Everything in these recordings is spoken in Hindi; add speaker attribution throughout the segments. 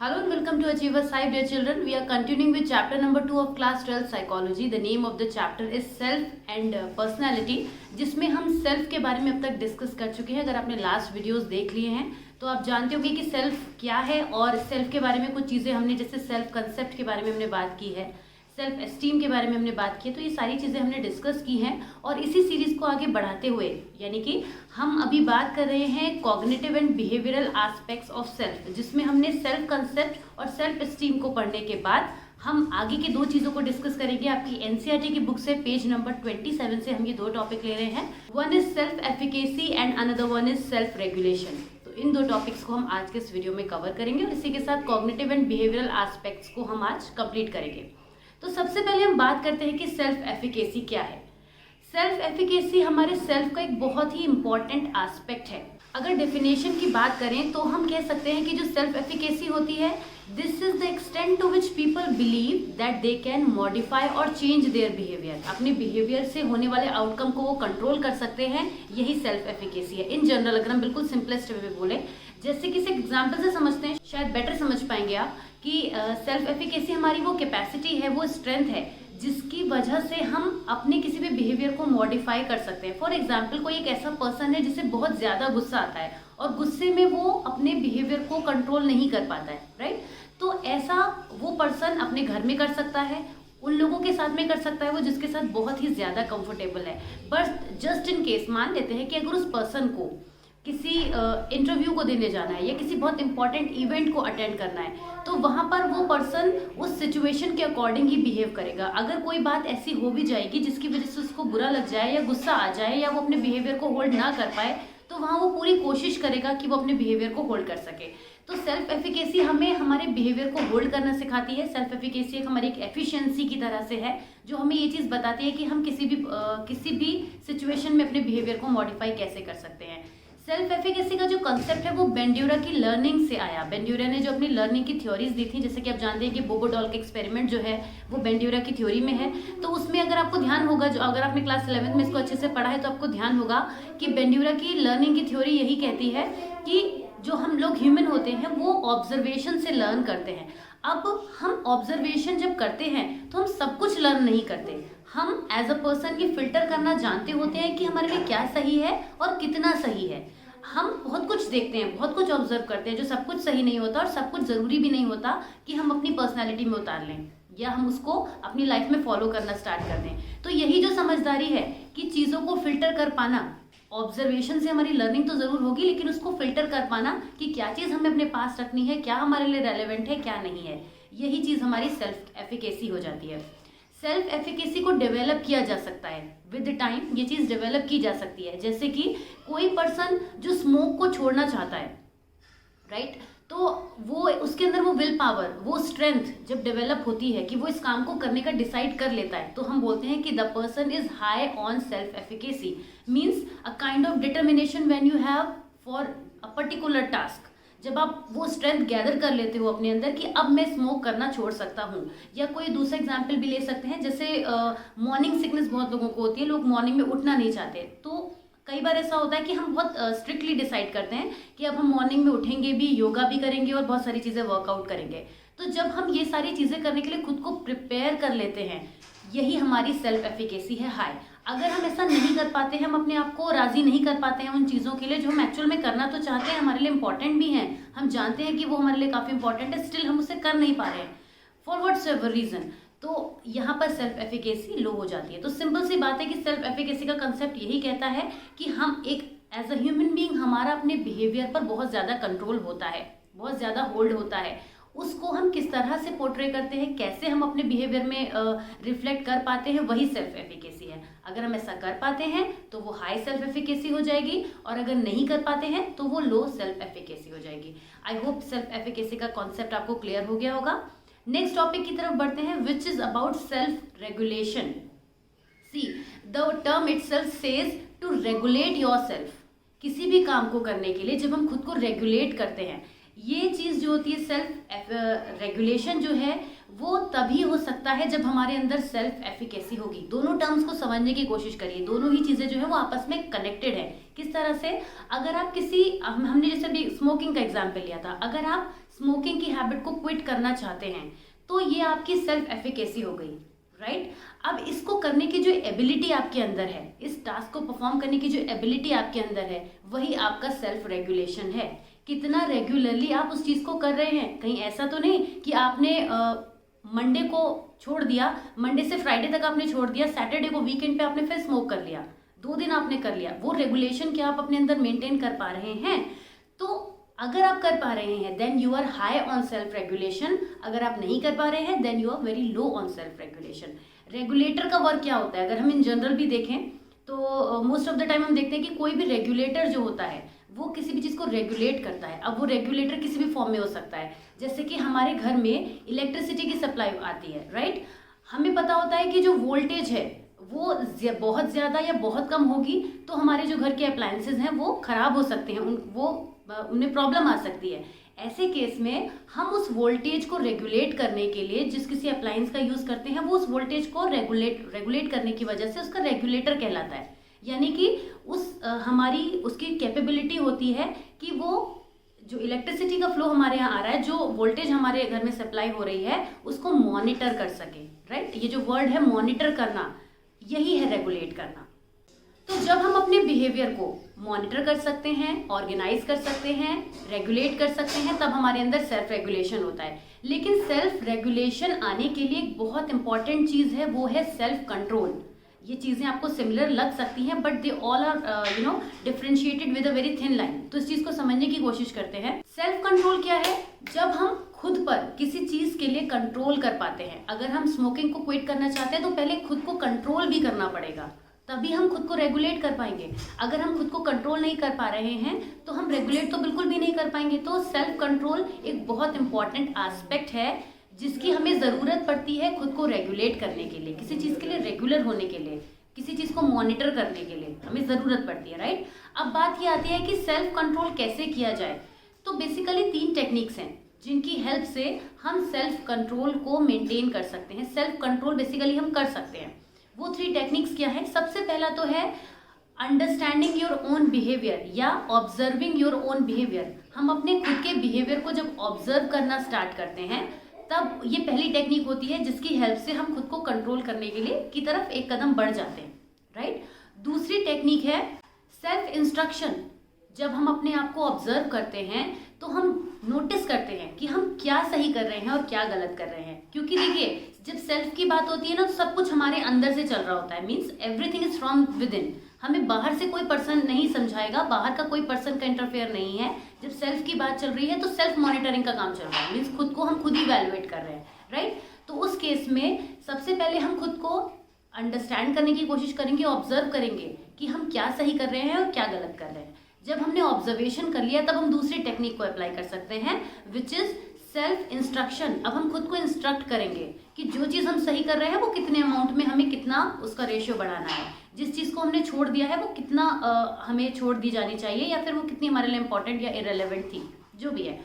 Speaker 1: Hello and welcome to Achievers 5, dear children. We are continuing with chapter number 2 of class 12 psychology. The name of the chapter is self and personality, जिसमें हम सेल्फ के बारे में अब तक डिस्कस कर चुके हैं. अगर आपने लास्ट वीडियोस देख लिए हैं तो आप जानते होंगे कि सेल्फ क्या है और सेल्फ के बारे में कुछ चीज़ें हमने, जैसे सेल्फ कंसेप्ट के बारे में हमने बात की है, सेल्फ एस्टीम के बारे में हमने बात की है. तो ये सारी चीज़ें हमने डिस्कस की हैं और इसी सीरीज़ को आगे बढ़ाते हुए, यानी कि हम अभी बात कर रहे हैं cognitive and behavioural aspects of self, जिसमें हमने सेल्फ कंसेप्ट और सेल्फ एस्टीम को पढ़ने के बाद हम आगे की दो चीज़ों को डिस्कस करेंगे. आपकी एनसीईआरटी की बुक से पेज नंबर 27 से हम ये दो टॉपिक ले रहे हैं. One is self efficacy and another one is self regulation. तो इन दो टॉपिक्स को हम आज के इस वीडियो में कवर करेंगे और इसी के साथ कॉग्निटिव एंड बिहेवियरल एस्पेक्ट्स को हम आज कंप्लीट करेंगे. तो सबसे पहले हम बात करते हैं कि सेल्फ एफिकेसी क्या है. सेल्फ एफिकेसी हमारे सेल्फ का एक बहुत ही इंपॉर्टेंट एस्पेक्ट है. अगर डेफिनेशन की बात करें तो हम कह सकते हैं कि जो सेल्फ एफिकेसी होती है, this is the extent to which people believe that they can modify और चेंज देयर बिहेवियर. अपने बिहेवियर से होने वाले आउटकम को वो कंट्रोल कर सकते हैं, यही सेल्फ एफिकेसी है. इन जनरल अगर हम बिल्कुल सिंपलेस्ट वे में बोले, जैसे किसी एग्जाम्पल से समझते हैं, शायद बेटर समझ पाएंगे आप कि सेल्फ एफिकेसी हमारी वो कैपेसिटी है, वो स्ट्रेंथ है जिसकी वजह से हम अपने किसी भी बिहेवियर को मॉडिफाई कर सकते हैं. फॉर एग्जाम्पल, कोई एक ऐसा पर्सन है जिसे बहुत ज़्यादा गुस्सा आता है और गुस्से में वो अपने बिहेवियर को कंट्रोल नहीं कर पाता है, राइट. तो ऐसा वो पर्सन अपने घर में कर सकता है, उन लोगों के साथ में कर सकता है वो जिसके साथ बहुत ही ज़्यादा कंफर्टेबल है. बट जस्ट इन केस मान लेते हैं कि अगर उस पर्सन को किसी इंटरव्यू को देने जाना है या किसी बहुत इंपॉर्टेंट इवेंट को अटेंड करना है, तो वहाँ पर वो पर्सन उस सिचुएशन के अकॉर्डिंग ही बिहेव करेगा. अगर कोई बात ऐसी हो भी जाएगी जिसकी वजह से उसको बुरा लग जाए या गुस्सा आ जाए या वो अपने बिहेवियर को होल्ड ना कर पाए, तो वहाँ वो पूरी कोशिश करेगा कि वो अपने बिहेवियर को होल्ड कर सके. तो सेल्फ एफिकेसी हमें हमारे बिहेवियर को होल्ड करना सिखाती है. सेल्फ एफिकेसी एक हमारी एक एफिशिएंसी की तरह से है जो हमें ये चीज़ बताती है कि हम किसी भी सिचुएशन में अपने बिहेवियर को मॉडिफाई कैसे कर सकते हैं. सेल्फ एफिकेसी का जो कंसेप्ट है वो बेंड्यूरा की लर्निंग से आया. बेंड्यूरा ने जो अपनी लर्निंग की थ्योरीज दी थी, जैसे कि आप जानते हैं कि बोबो डॉल का एक्सपेरिमेंट जो है वो बेंड्यूरा की थ्योरी में है. तो उसमें अगर आपको ध्यान होगा, जो अगर आपने क्लास 11 में इसको अच्छे से पढ़ा है तो आपको ध्यान होगा कि बेंड्यूरा की लर्निंग की थ्योरी यही कहती है कि जो हम लोग ह्यूमन होते हैं वो ऑब्जर्वेशन से लर्न करते हैं. अब हम ऑब्जर्वेशन जब करते हैं तो हम सब कुछ लर्न नहीं करते. हम एज अ पर्सन ये फिल्टर करना जानते होते हैं कि हमारे लिए क्या सही है और कितना सही है. हम बहुत कुछ देखते हैं, बहुत कुछ ऑब्जर्व करते हैं जो सब कुछ सही नहीं होता और सब कुछ ज़रूरी भी नहीं होता कि हम अपनी पर्सनैलिटी में उतार लें या हम उसको अपनी लाइफ में फॉलो करना स्टार्ट कर दें. तो यही जो समझदारी है कि चीज़ों को फिल्टर कर पाना, ऑब्जर्वेशन से हमारी लर्निंग तो ज़रूर होगी लेकिन उसको फिल्टर कर पाना कि क्या चीज़ हमें अपने पास रखनी है, क्या हमारे लिए रेलेवेंट है, क्या नहीं है, यही चीज़ हमारी सेल्फ एफिकेसी हो जाती है. सेल्फ एफिकेसी को डेवलप किया जा सकता है विद टाइम. ये चीज़ डेवलप की जा सकती है. जैसे कि कोई पर्सन जो स्मोक को छोड़ना चाहता है, राइट, तो वो उसके अंदर वो विल पावर, वो स्ट्रेंथ जब डेवलप होती है कि वो इस काम को करने का डिसाइड कर लेता है, तो हम बोलते हैं कि the person is high on self efficacy. Means a kind of determination when you have for a particular task. जब आप वो स्ट्रेंथ गैदर कर लेते हो अपने अंदर कि अब मैं स्मोक करना छोड़ सकता हूँ. या कोई दूसरा एग्जांपल भी ले सकते हैं, जैसे मॉर्निंग सिकनेस बहुत लोगों को होती है, लोग मॉर्निंग में उठना नहीं चाहते. तो कई बार ऐसा होता है कि हम बहुत स्ट्रिक्टली डिसाइड करते हैं कि अब हम मॉर्निंग में उठेंगे भी, योगा भी करेंगे और बहुत सारी चीज़ें वर्कआउट करेंगे. तो जब हम ये सारी चीज़ें करने के लिए खुद को प्रिपेयर कर लेते हैं, यही हमारी सेल्फ एफिकेसी है हाई. अगर हम ऐसा नहीं कर पाते हैं, हम अपने आप को राज़ी नहीं कर पाते हैं उन चीज़ों के लिए जो हम एक्चुअल में करना तो चाहते हैं, हमारे लिए इंपॉर्टेंट भी हैं, हम जानते हैं कि वो हमारे लिए काफ़ी इंपॉर्टेंट है, स्टिल हम उसे कर नहीं पा रहे हैं फॉर व्हाटसएवर रीज़न, तो यहाँ पर सेल्फ एफिकेसी लो हो जाती है. तो सिंपल सी बात है कि सेल्फ एफिकेसी का कंसेप्ट यही कहता है कि हम एक एज अ ह्यूमन बीइंग हमारा अपने बिहेवियर पर बहुत ज़्यादा कंट्रोल होता है, बहुत ज़्यादा होल्ड होता है. उसको हम किस तरह से पोर्ट्रे करते हैं, कैसे हम अपने बिहेवियर में रिफ्लेक्ट कर पाते हैं, वही सेल्फ एफिकेसी है. अगर हम ऐसा कर पाते हैं तो वो हाई सेल्फ एफिकेसी हो जाएगी और अगर नहीं कर पाते हैं तो वो लो सेल्फ एफिकेसी हो जाएगी. आई होप सेल्फ एफिकेसी का कॉन्सेप्ट आपको क्लियर हो गया होगा. नेक्स्ट टॉपिक की तरफ बढ़ते हैं, which is about self regulation. See the term itself says to regulate yourself. किसी भी काम को करने के लिए जब हम खुद को रेगुलेट करते हैं, ये चीज़ जो होती है सेल्फ रेगुलेशन जो है वो तभी हो सकता है जब हमारे अंदर सेल्फ एफिकेसी होगी. दोनों टर्म्स को समझने की कोशिश करिए, दोनों ही चीज़ें जो है वो आपस में कनेक्टेड है. किस तरह से, अगर आप हमने जैसे अभी स्मोकिंग का एग्जाम्पल लिया था, अगर आप स्मोकिंग की हैबिट को क्विट करना चाहते हैं, तो ये आपकी सेल्फ एफिकेसी हो गई, राइट। अब इसको करने की जो एबिलिटी आपके अंदर है, इस टास्क को परफॉर्म करने की जो एबिलिटी आपके अंदर है, वही आपका सेल्फ रेगुलेशन है। कितना रेगुलरली आप उस चीज़ को कर रहे हैं। कहीं ऐसा तो नहीं कि आपने मंडे को छोड़ दिया, मंडे से फ्राइडे तक आपने छोड़ दिया, सैटरडे को वीकेंड पे आपने फिर स्मोक कर लिया, 2 दिन आपने कर लिया। वो रेगुलेशन क्या आप अपने अंदर मेंटेन कर पा रहे हैं? तो अगर आप कर पा रहे हैं then you are high on self regulation. अगर आप नहीं कर पा रहे हैं then you are very low on self regulation. Regulator का वर्क क्या होता है? अगर हम इन जनरल भी देखें तो मोस्ट ऑफ द टाइम हम देखते हैं कि कोई भी रेगुलेटर जो होता है वो किसी भी चीज़ को रेगुलेट करता है। अब वो रेगुलेटर किसी भी फॉर्म में हो सकता है, जैसे कि हमारे घर में इलेक्ट्रिसिटी की सप्लाई आती है, राइट। हमें पता होता है कि जो वोल्टेज है वो बहुत ज़्यादा या बहुत कम होगी तो हमारे जो घर के अप्लायंसेज हैं वो ख़राब हो सकते हैं, उन्हें प्रॉब्लम आ सकती है। ऐसे केस में हम उस वोल्टेज को रेगुलेट करने के लिए जिस किसी अप्लायंस का यूज़ करते हैं, वो उस वोल्टेज को रेगुलेट करने की वजह से उसका रेगुलेटर कहलाता है। यानी कि हमारी उसकी कैपेबिलिटी होती है कि वो जो इलेक्ट्रिसिटी का फ्लो हमारे यहाँ आ रहा है, जो वोल्टेज हमारे घर में सप्लाई हो रही है, उसको मॉनिटर कर सके, राइट। ये जो वर्ड है मॉनिटर करना, यही है रेगुलेट करना। तो जब हम अपने बिहेवियर को मॉनिटर कर सकते हैं, ऑर्गेनाइज कर सकते हैं, रेगुलेट कर सकते हैं, तब हमारे अंदर सेल्फ रेगुलेशन होता है। लेकिन सेल्फ रेगुलेशन आने के लिए एक बहुत इंपॉर्टेंट चीज़ है, वो है सेल्फ कंट्रोल। ये चीज़ें आपको सिमिलर लग सकती हैं but they all are differentiated with a very thin line. तो इस चीज़ को समझने की कोशिश करते हैं। सेल्फ कंट्रोल क्या है? जब हम खुद पर किसी चीज़ के लिए कंट्रोल कर पाते हैं। अगर हम स्मोकिंग को क्विट करना चाहते हैं तो पहले खुद को कंट्रोल भी करना पड़ेगा, तभी हम खुद को रेगुलेट कर पाएंगे। अगर हम खुद को कंट्रोल नहीं कर पा रहे हैं तो हम रेगुलेट तो बिल्कुल भी नहीं कर पाएंगे। तो सेल्फ कंट्रोल एक बहुत इंपॉर्टेंट एस्पेक्ट है जिसकी हमें ज़रूरत पड़ती है खुद को रेगुलेट करने के लिए, किसी चीज़ के लिए रेगुलर होने के लिए, किसी चीज़ को मॉनिटर करने के लिए हमें ज़रूरत पड़ती है, राइट। अब बात ये आती है कि सेल्फ कंट्रोल कैसे किया जाए। तो बेसिकली 3 टेक्निक्स हैं जिनकी हेल्प से हम सेल्फ कंट्रोल को मेंटेन कर सकते हैं, सेल्फ कंट्रोल बेसिकली हम कर सकते हैं। वो 3 टेक्निक्स क्या है? सबसे पहला तो है अंडरस्टैंडिंग योर ओन बिहेवियर या ऑब्जर्विंग योर ओन बिहेवियर। हम अपने खुद के बिहेवियर को जब ऑब्जर्व करना स्टार्ट करते हैं तब ये पहली टेक्निक होती है जिसकी हेल्प से हम खुद को कंट्रोल करने के लिए की तरफ एक कदम बढ़ जाते हैं, राइट। दूसरी टेक्निक है सेल्फ इंस्ट्रक्शन। जब हम अपने आप को ऑब्जर्व करते हैं तो हम नोटिस करते हैं कि हम क्या सही कर रहे हैं और क्या गलत कर रहे हैं। क्योंकि देखिए जब सेल्फ की बात होती है ना तो सब कुछ हमारे अंदर से चल रहा होता है, means everything is from with in. हमें बाहर से कोई पर्सन नहीं समझाएगा, बाहर का कोई पर्सन का इंटरफेयर नहीं है। जब सेल्फ की बात चल रही है तो सेल्फ मॉनिटरिंग का काम चल रहा है, मीन्स खुद को हम खुद ही इवैल्यूएट कर रहे हैं, राइट। तो उस केस में सबसे पहले हम खुद को अंडरस्टैंड करने की कोशिश करेंगे, ऑब्जर्व करेंगे कि हम क्या सही कर रहे हैं और क्या गलत कर रहे हैं। जब हमने ऑब्जर्वेशन कर लिया तब हम दूसरी टेक्निक को अप्लाई कर सकते हैं विच इज सेल्फ इंस्ट्रक्शन। अब हम खुद को इंस्ट्रक्ट करेंगे कि जो चीज़ हम सही कर रहे हैं वो कितने अमाउंट में हमें कितना उसका रेशियो बढ़ाना है, जिस चीज़ को हमने छोड़ दिया है वो कितना हमें छोड़ दी जानी चाहिए, या फिर वो कितनी हमारे लिए इंपॉर्टेंट या इरेलेवेंट थी, जो भी है।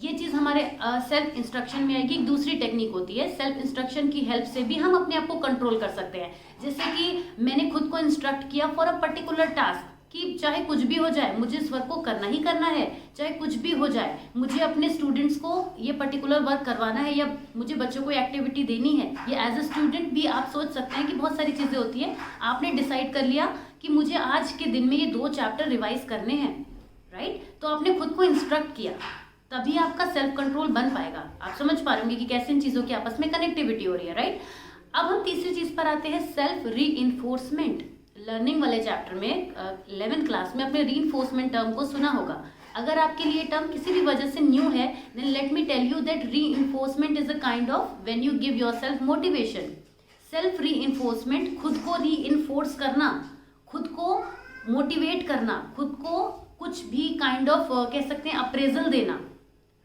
Speaker 1: ये चीज़ हमारे सेल्फ इंस्ट्रक्शन में आएगी। एक दूसरी टेक्निक होती है सेल्फ इंस्ट्रक्शन की हेल्प से भी हम अपने आप को कंट्रोल कर सकते हैं। जैसे कि मैंने खुद को इंस्ट्रक्ट किया फॉर अ पर्टिकुलर टास्क कि चाहे कुछ भी हो जाए मुझे इस वर्क को करना ही करना है, चाहे कुछ भी हो जाए मुझे अपने स्टूडेंट्स को ये पर्टिकुलर वर्क करवाना है या मुझे बच्चों को एक्टिविटी देनी है। ये एज अ स्टूडेंट भी आप सोच सकते हैं कि बहुत सारी चीज़ें होती हैं। आपने डिसाइड कर लिया कि मुझे आज के दिन में ये 2 चैप्टर रिवाइज करने हैं, राइट। तो आपने खुद को इंस्ट्रक्ट किया, तभी आपका सेल्फ कंट्रोल बन पाएगा। आप समझ पा रहे होंगे कि कैसे इन चीज़ों की आपस में कनेक्टिविटी हो रही है, राइट। अब हम तीसरी चीज़ पर आते हैं, सेल्फ रीइंफोर्समेंट। लर्निंग वाले चैप्टर में 11th क्लास में अपने रीइंफोर्समेंट टर्म को सुना होगा। अगर आपके लिए टर्म किसी भी वजह से न्यू है then let me tell you that reinforcement is a kind of when you give yourself motivation. Self reinforcement, खुद को रीइंफोर्स करना, खुद को मोटिवेट करना, खुद को कुछ भी काइंड ऑफ कह सकते हैं अप्रेजल देना,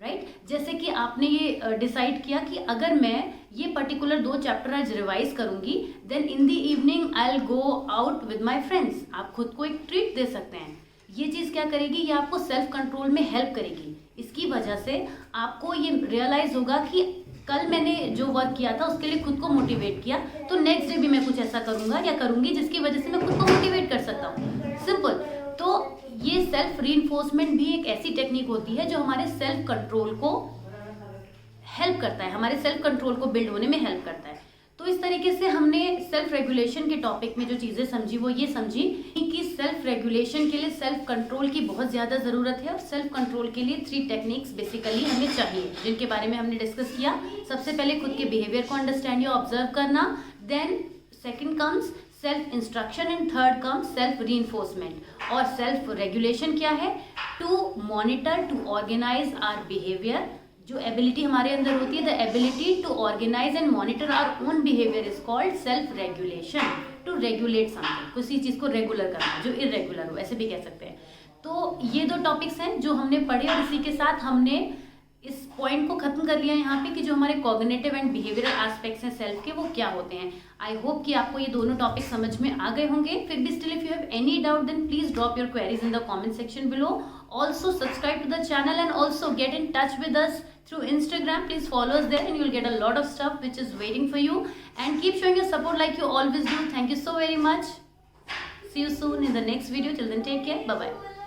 Speaker 1: राइट। जैसे कि आपने ये डिसाइड किया कि अगर मैं ये पर्टिकुलर 2 चैप्टर आज रिवाइज करूंगी then in the evening I will go out with my friends. आप खुद को एक ट्रीट दे सकते हैं। ये चीज़ क्या करेगी? ये आपको सेल्फ कंट्रोल में हेल्प करेगी। इसकी वजह से आपको ये रियलाइज होगा कि कल मैंने जो वर्क किया था उसके लिए खुद को मोटिवेट किया, तो नेक्स्ट डे भी मैं कुछ ऐसा करूँगा या करूँगी जिसकी वजह से मैं खुद को मोटिवेट कर सकता हूँ। सिंपल। तो ये सेल्फ रीइंफोर्समेंट भी एक ऐसी टेक्निक होती है जो हमारे सेल्फ कंट्रोल को हेल्प करता है, हमारे सेल्फ कंट्रोल को बिल्ड होने में हेल्प करता है। तो इस तरीके से हमने सेल्फ रेगुलेशन के टॉपिक में जो चीज़ें समझी वो ये समझी कि सेल्फ रेगुलेशन के लिए सेल्फ कंट्रोल की बहुत ज़्यादा ज़रूरत है और सेल्फ कंट्रोल के लिए 3 टेक्निक्स बेसिकली हमें चाहिए, जिनके बारे में हमने डिस्कस किया। सबसे पहले खुद के बिहेवियर को अंडरस्टैंड या ऑब्जर्व करना, then second comes self instruction and third comes self reinforcement. और सेल्फ रेगुलेशन क्या है? To monitor, to organise our behaviour. जो एबिलिटी हमारे अंदर होती है, the ability to organise and monitor our own behaviour is called self regulation. To regulate something, किसी चीज़ को रेगुलर करना जो इरेगुलर हो, ऐसे भी कह सकते हैं। तो ये 2 टॉपिक्स हैं जो हमने पढ़े और इसी के साथ हमने इस पॉइंट को खत्म कर लिया यहाँ पे कि जो हमारे कॉग्निटिव एंड बिहेवियरल एस्पेक्ट्स हैं सेल्फ के, वो क्या होते हैं। आई होप कि आपको ये दोनों टॉपिक समझ में आ गए होंगे। फिर भी still if you have any doubt then please drop your queries in the comment section below. Also subscribe to the channel and also get in touch with us through Instagram. Please follow us there and you will get a lot of stuff which is waiting for you, and keep showing your support like you always do. Thank you so very much. See you soon in the next video. Till then, take care. Bye bye.